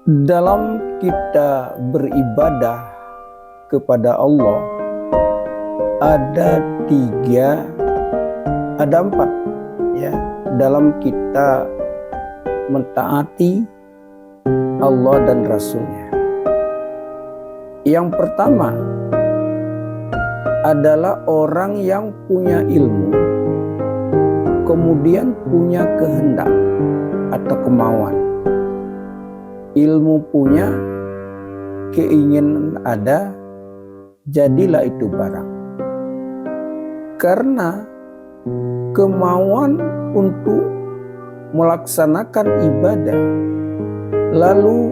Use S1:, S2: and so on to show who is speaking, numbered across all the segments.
S1: Dalam kita beribadah kepada Allah ada empat ya, dalam kita mentaati Allah dan Rasulnya. Yang pertama adalah orang yang punya ilmu, kemudian punya kehendak atau kemauan. Ilmu punya, keinginan ada, jadilah itu barang. Karena kemauan untuk melaksanakan ibadah lalu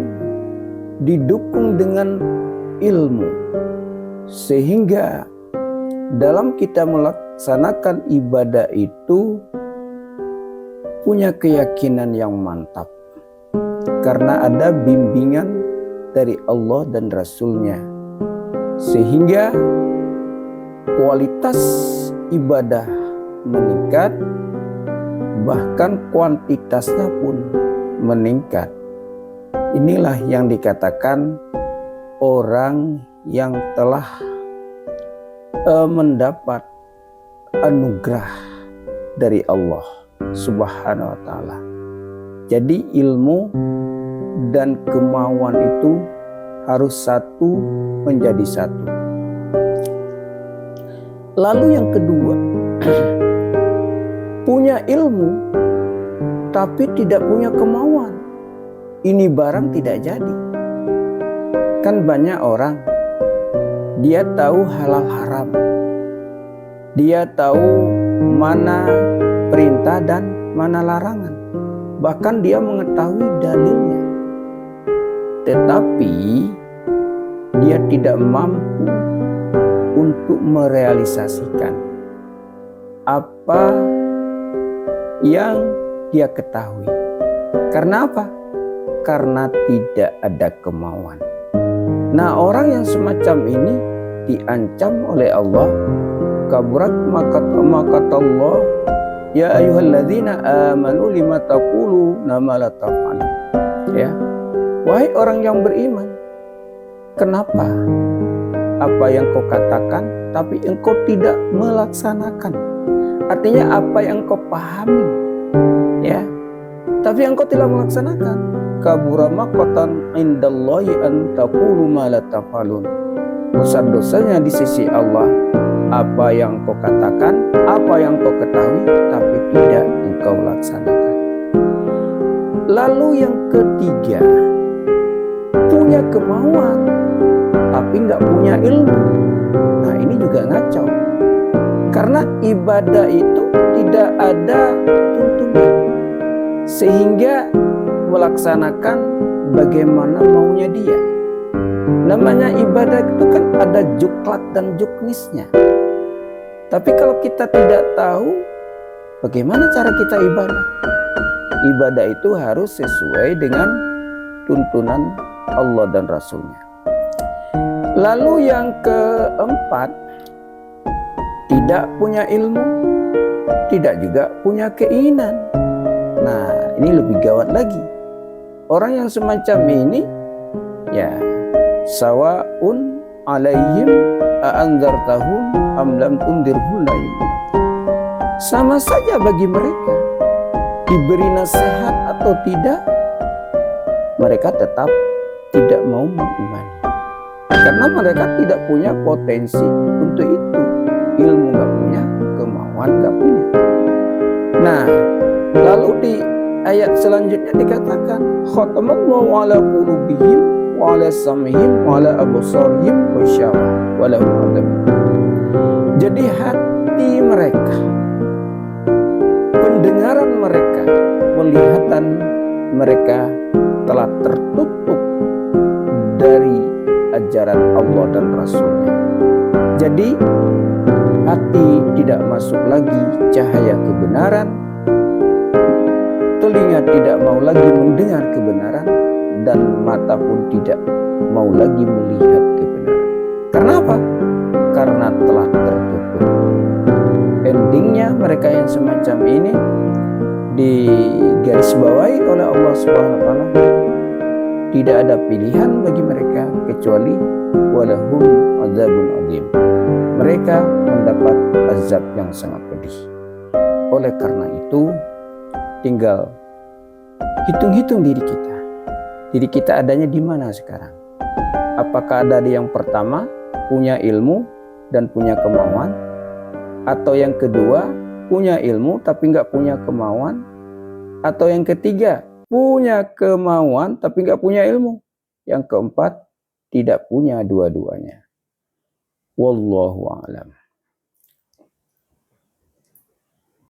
S1: didukung dengan ilmu, sehingga dalam kita melaksanakan ibadah itu punya keyakinan yang mantap karena ada bimbingan dari Allah dan Rasulnya, sehingga kualitas ibadah meningkat, bahkan kuantitasnya pun meningkat. Inilah yang dikatakan orang yang telah mendapat anugerah dari Allah Subhanahu wa ta'ala. Jadi ilmu dan kemauan itu harus satu menjadi satu. Lalu yang kedua, punya ilmu tapi tidak punya kemauan. Ini barang tidak jadi. Kan banyak orang, dia tahu halal haram, dia tahu mana perintah dan mana larangan, bahkan dia mengetahui dalilnya, tetapi dia tidak mampu untuk merealisasikan apa yang dia ketahui. Karena apa? Karena tidak ada kemauan. Nah, orang yang semacam ini diancam oleh Allah. Kaburat maqata Allah, ya ayyuhalladzina amanu lima taquluna ma la taf'alun. Ya. Wahai orang yang beriman, kenapa apa yang kau katakan tapi engkau tidak melaksanakan? Artinya apa yang kau pahami, ya, tapi engkau tidak melaksanakan. Kabura maqatan indallahi an taqulu ma la taf'alun. Besar dosanya di sisi Allah apa yang kau katakan, apa yang kau ketahui tapi tidak engkau laksanakan. Lalu yang ketiga, punya kemauan tapi nggak punya ilmu. Nah, ini juga ngacau. Karena ibadah itu tidak ada tuntunan, sehingga melaksanakan bagaimana maunya dia. Namanya ibadah itu kan ada juklat dan juknisnya. Tapi kalau kita tidak tahu bagaimana cara kita ibadah, ibadah itu harus sesuai dengan tuntunan Allah dan Rasulnya. Lalu yang keempat, tidak punya ilmu, tidak juga punya keinginan. Nah, ini lebih gawat lagi. Orang yang semacam ini, ya, sawaun alaihim a'anzartahum am lam tundirhum la yu'minun. Sama saja bagi mereka, diberi nasihat atau tidak, mereka tetap tidak mau mengimani. Karena mereka tidak punya potensi untuk itu. Ilmu gak punya, kemauan gak punya. Nah, lalu di ayat selanjutnya dikatakan khatamallahu ala qulubihim wa ala sam'ihim wa ala absarihim ghasyawah wa lahum adzabun. Jadi hati mereka, pendengaran mereka, penglihatan mereka telah tertutup dari ajaran Allah dan Rasulnya. Jadi hati tidak masuk lagi cahaya kebenaran, telinga tidak mau lagi mendengar kebenaran, dan mata pun tidak mau lagi melihat kebenaran. Karena apa? Karena telah tertutup. Endingnya mereka yang semacam ini digarisbawahi oleh Allah Subhanahu wa taala, tidak ada pilihan bagi mereka kecuali walahum adzabun adzim. Mereka mendapat azab yang sangat pedih. Oleh karena itu, tinggal hitung-hitung diri kita. Diri kita adanya di mana sekarang? Apakah ada di yang pertama, punya ilmu dan punya kemauan? Atau yang kedua, punya ilmu tapi nggak punya kemauan? Atau yang ketiga, punya kemauan tapi nggak punya ilmu? Yang keempat, tidak punya dua-duanya. Wallahu a'lam.